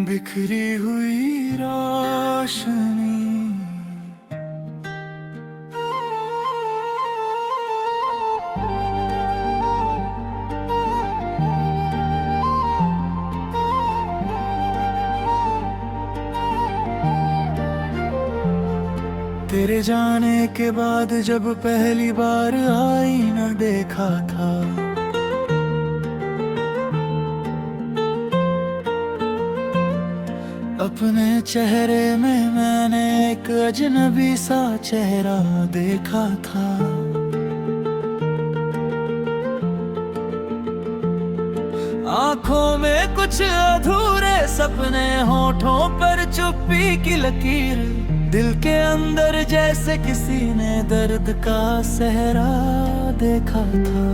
बिखरी हुई रोशनी। तेरे जाने के बाद जब पहली बार आईना देखा था, अपने चेहरे में मैंने एक अजनबी सा चेहरा देखा था। आंखों में कुछ अधूरे सपने, होठों पर चुप्पी की लकीर, दिल के अंदर जैसे किसी ने दर्द का सहरा देखा था।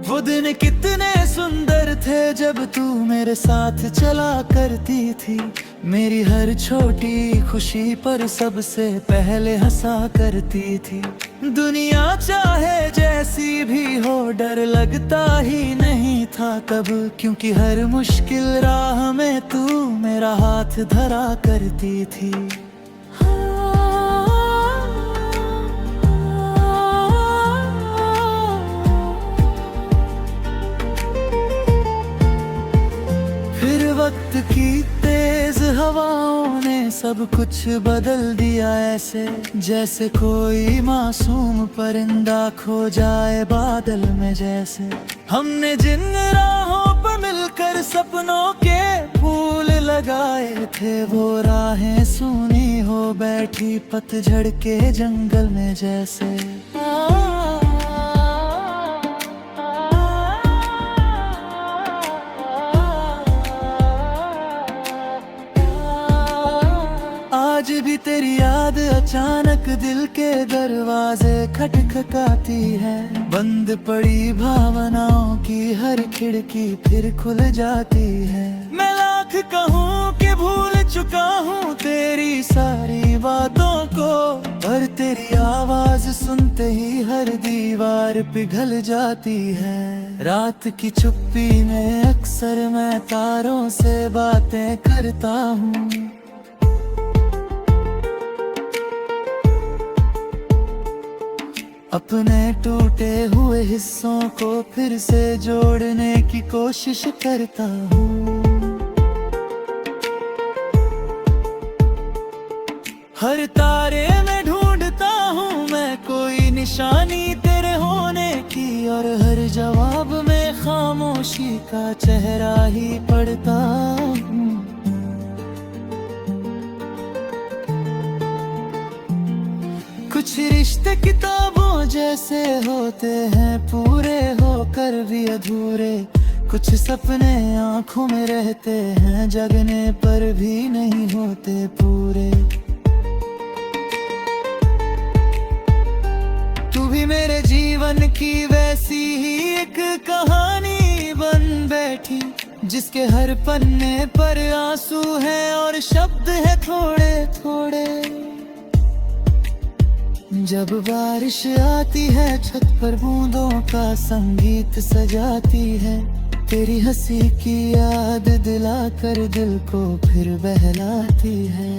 वो दिन कितने सुंदर थे जब तू मेरे साथ चला करती थी, मेरी हर छोटी खुशी पर सबसे पहले हंसा करती थी। दुनिया चाहे जैसी भी हो डर लगता ही नहीं था तब, क्योंकि हर मुश्किल राह में तू मेरा हाथ धरा करती थी। फिर वक्त की तेज हवाओं ने सब कुछ बदल दिया, ऐसे जैसे कोई मासूम परिंदा खो जाए बादल में। जैसे हमने जिन राहों पर मिलकर सपनों के फूल लगाए थे, वो राहें सूनी हो बैठी पतझड़ के जंगल में। जैसे आज भी तेरी याद अचानक दिल के दरवाजे खटखटाती है, बंद पड़ी भावनाओं की हर खिड़की फिर खुल जाती है। मैं लाख कहूँ कि भूल चुका हूँ तेरी सारी बातों को, पर तेरी आवाज सुनते ही हर दीवार पिघल जाती है। रात की चुप्पी में अक्सर मैं तारों से बातें करता हूँ, अपने टूटे हुए हिस्सों को फिर से जोड़ने की कोशिश करता हूँ। हर तारे में ढूंढता हूँ मैं कोई निशानी तेरे होने की, और हर जवाब में खामोशी का चेहरा ही पढ़ता हूँ। कुछ रिश्ते किताबों जैसे होते हैं, पूरे होकर भी अधूरे। कुछ सपने आंखों में रहते हैं, जगने पर भी नहीं होते पूरे। तू भी मेरे जीवन की वैसी ही एक कहानी बन बैठी, जिसके हर पन्ने पर आंसू हैं और शब्द है थोड़े थोड़े। जब बारिश आती है छत पर बूंदों का संगीत सजाती है, तेरी हंसी की याद दिलाकर दिल को फिर बहलाती है।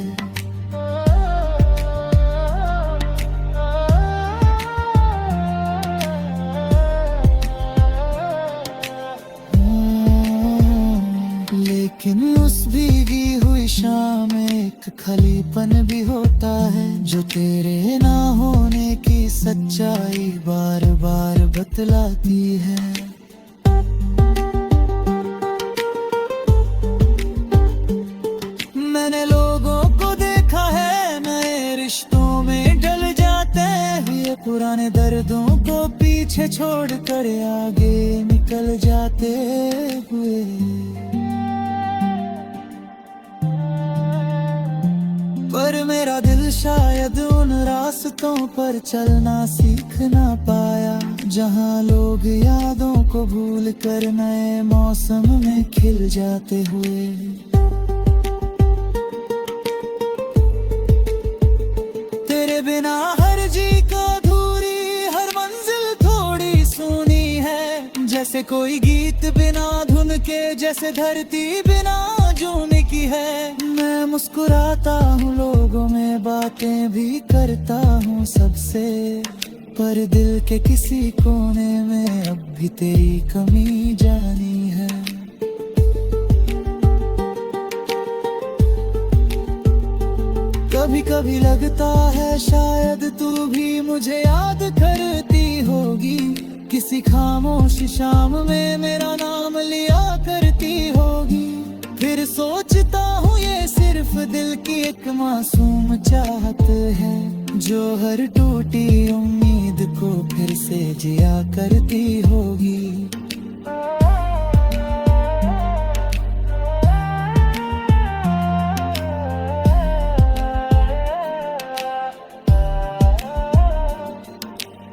लेकिन उस भीगी हुई शाम में एक खालीपन भी होता है, जो तेरे ना होने की सच्चाई बार बार बतलाती है। मैंने लोगों को देखा है नए रिश्तों में ढल जाते हुए, पुराने दर्दों को पीछे छोड़कर आगे निकल जाते हुए। पर मेरा दिल शायद उन रास्तों पर चलना सीख ना पाया, जहाँ लोग यादों को भूल कर नए मौसम में खिल जाते हुए। तेरे बिना हर जी को अधूरी हर मंजिल थोड़ी सुनी है, जैसे कोई गीत बिना धुन के, जैसे धरती बिना जून की है। मैं मुस्कुराता हूँ लोगों में, बातें भी करता हूँ सबसे, पर दिल के किसी कोने में अब भी तेरी कमी जानी है। कभी कभी लगता है शायद तू भी मुझे याद करती होगी, किसी खामोश शाम में मेरा नाम लिया करती होगी। फिर सोचता हूँ ये सिर्फ दिल की एक मासूम चाहत है, जो हर टूटी उम्मीद को फिर से जिया करती होगी।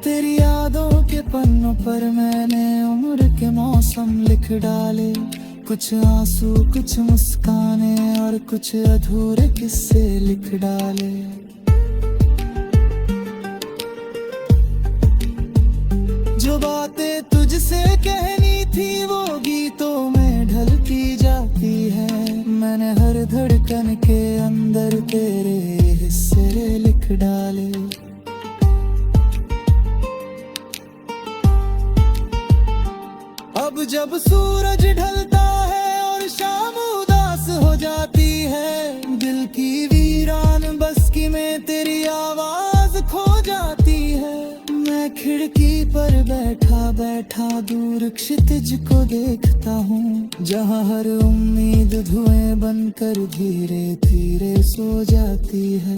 तेरी यादों के पन्नों पर मैंने उम्र के मौसम लिख डाले, कुछ आंसू कुछ मुस्काने और कुछ अधूरे किस्से लिख डाले। जो बातें तुझसे कहनी थी वो गीतों में ढलती जाती है, मैंने हर धड़कन के अंदर तेरे हिस्से लिख डाले। अब जब सूरज ढलता है और शाम उदास हो जाती है, दिल की वीरान बस्ती में तेरी आवाज खो जाती है। मैं खिड़की पर बैठा बैठा दूर क्षितिज को देखता हूँ, जहाँ हर उम्मीद धुएं बनकर धीरे धीरे सो जाती है।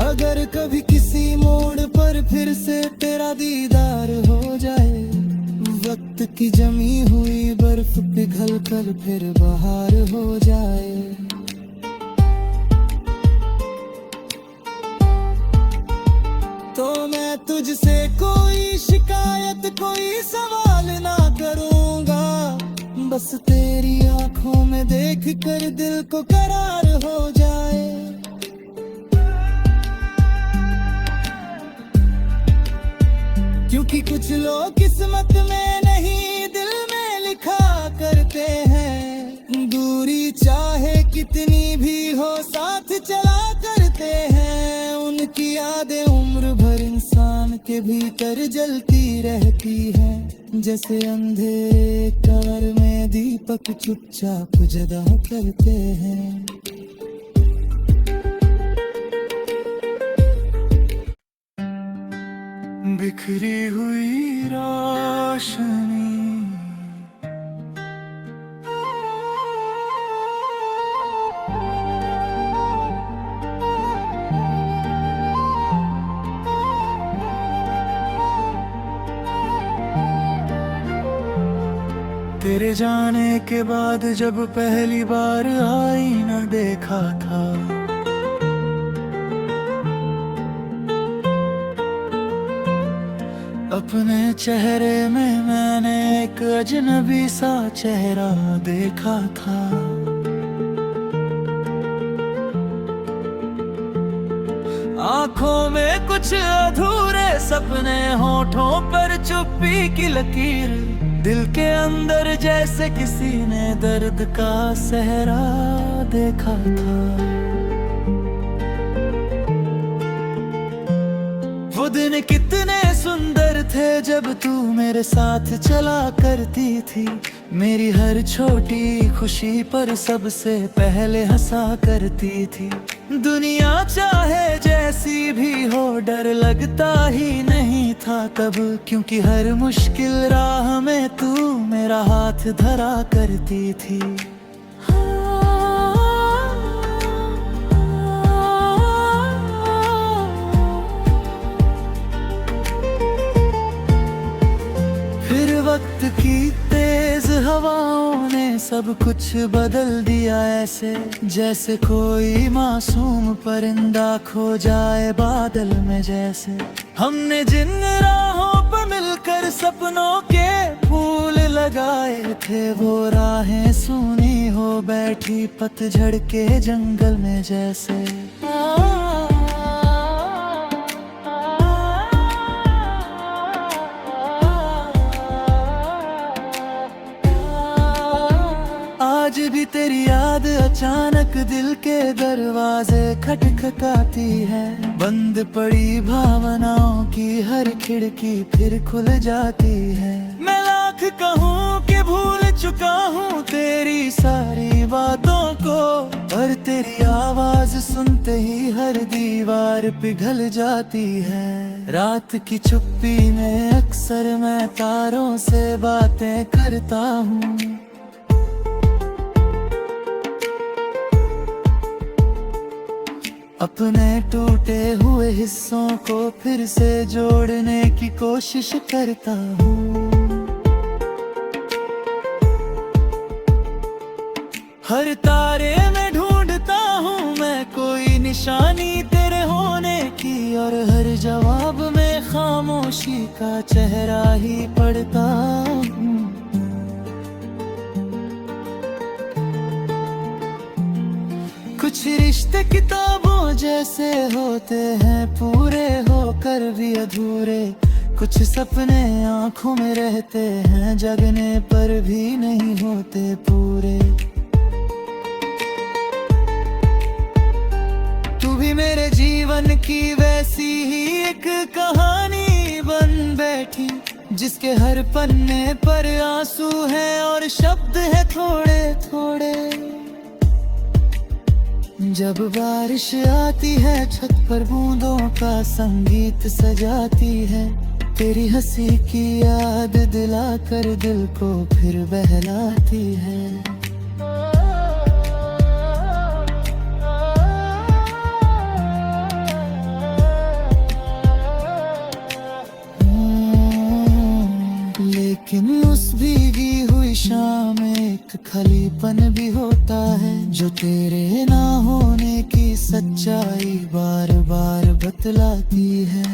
अगर कभी किसी मोड़ पर फिर से तेरा दीदार हो जाए, वक्त की जमी हुई बर्फ पिघल कर फिर बहार हो जाए, तो मैं तुझसे कोई शिकायत कोई सवाल ना करूँगा, बस तेरी आंखों में देख कर दिल को करार हो जाए। क्योंकि कुछ लोग किस्मत में नहीं दिल में लिखा करते हैं, दूरी चाहे कितनी भी हो साथ चला करते हैं। उनकी यादें उम्र भर इंसान के भीतर जलती रहती है, जैसे अंधेरे कार में दीपक चुपचाप जला करते हैं। बिखरी हुई रोशनी, तेरे जाने के बाद जब पहली बार आईना देखा था, अपने चेहरे में मैंने एक अजनबी सा चेहरा देखा था। आंखों में कुछ अधूरे सपने, होठों पर चुप्पी की लकीर, दिल के अंदर जैसे किसी ने दर्द का सहरा देखा था। वो दिन कितने सुंदर थे जब तू मेरे साथ चला करती थी, मेरी हर छोटी खुशी पर सबसे पहले हंसा करती थी। दुनिया चाहे जैसी भी हो डर लगता ही नहीं था तब, क्योंकि हर मुश्किल राह में तू मेरा हाथ धरा करती थी। वक्त की तेज हवाओं ने सब कुछ बदल दिया ऐसे, जैसे कोई मासूम परिंदा खो जाए बादल में। जैसे हमने जिन राहों पर मिलकर सपनों के फूल लगाए थे, वो राहें सूनी हो बैठी पतझड़ के जंगल में। जैसे अचानक दिल के दरवाजे खटखटाती है। बंद पड़ी भावनाओं की हर खिड़की फिर खुल जाती है। मैं लाख कहूँ कि भूल चुका हूँ तेरी सारी बातों को, पर तेरी आवाज सुनते ही हर दीवार पिघल जाती है। रात की चुप्पी में अक्सर मैं तारों से बातें करता हूँ। अपने टूटे हुए हिस्सों को फिर से जोड़ने की कोशिश करता हूँ। हर तारे में ढूंढता हूँ मैं कोई निशानी तेरे होने की, और हर जवाब में खामोशी का चेहरा ही पढ़ता हूँ। कुछ रिश्ते किताबों जैसे होते हैं, पूरे होकर भी अधूरे। कुछ सपने आंखों में रहते हैं, जगने पर भी नहीं होते पूरे। तू भी मेरे जीवन की वैसी ही एक कहानी बन बैठी, जिसके हर पन्ने पर आंसू हैं और शब्द है थोड़े थोड़े। जब बारिश आती है छत पर बूंदों का संगीत सजाती है, तेरी हंसी की याद दिलाकर दिल को फिर बहलाती है। लेकिन उस भीगी हुई शाम एक खालीपन भी होता है, जो तेरे ना होने की सच्चाई बार बार बतलाती है।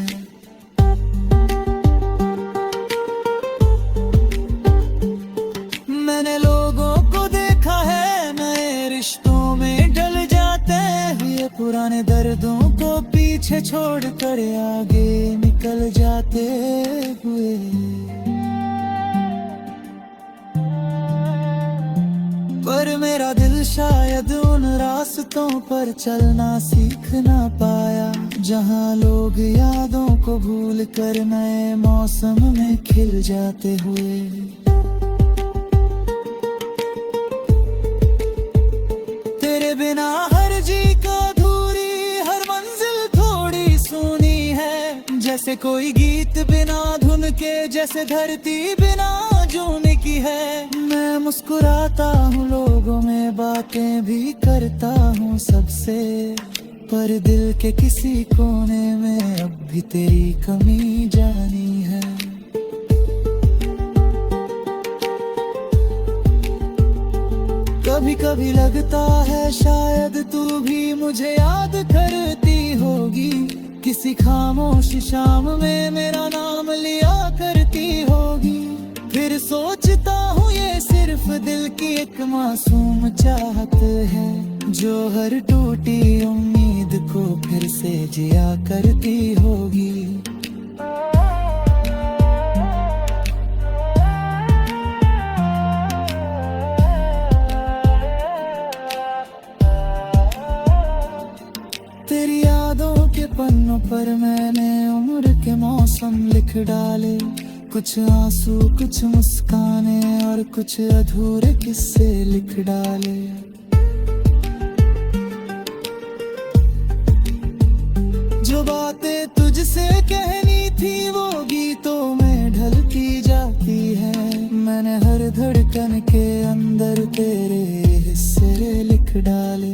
मैंने लोगों को देखा है नए रिश्तों में ढल जाते हुए, पुराने दर्दों को पीछे छोड़कर आगे निकल जाते हुए। पर मेरा दिल शायद उन रास्तों पर चलना सीख ना पाया, जहां लोग यादों को भूल कर नए मौसम में खिल जाते हुए। तेरे बिना हर जी का अधूरी हर मंजिल थोड़ी सुनी है, जैसे कोई गीत बिना धुन के, जैसे धरती बिना जून की है। मैं मुस्कुराता हूँ लोगों में, बातें भी करता हूँ सबसे, पर दिल के किसी कोने में अब भी तेरी कमी जानी है। कभी कभी लगता है शायद तू भी मुझे याद करती होगी, किसी खामोश शाम में मेरा नाम लिया करती होगी। फिर सोचता हूँ ये सिर्फ दिल की एक मासूम चाहत है, जो हर टूटी उम्मीद को फिर से जिया करती होगी। तेरी यादों के पन्नों पर मैंने उम्र के मौसम लिख डाले, कुछ आंसू कुछ मुस्काने और कुछ अधूरे किस्से लिख डाले। जो बातें तुझसे कहनी थी वो गीतों में ढलती जाती है। मैंने हर धड़कन के अंदर तेरे हिस्से लिख डाले।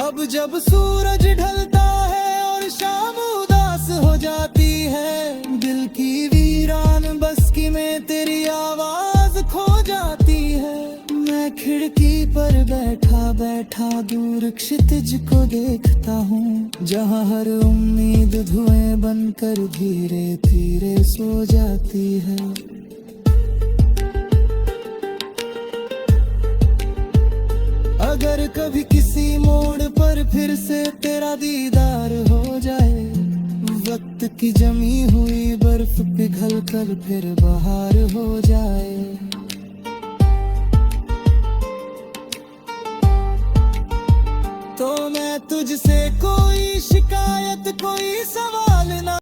अब जब सूरज ढलता है और शाम उदास हो जाती है, दिल की वीरान बस्ती में तेरी आवाज खो जाती है। मैं खिड़की पर बैठा बैठा दूर क्षितिज को देखता हूँ, जहाँ हर उम्मीद धुएं बनकर धीरे धीरे सो जाती है। अगर कभी किसी मोड़ पर फिर से तेरा दीदार हो जाए, वक्त की जमी हुई बर्फ पिघल कर फिर बाहर हो जाए। तो मैं तुझसे कोई शिकायत कोई सवाल ना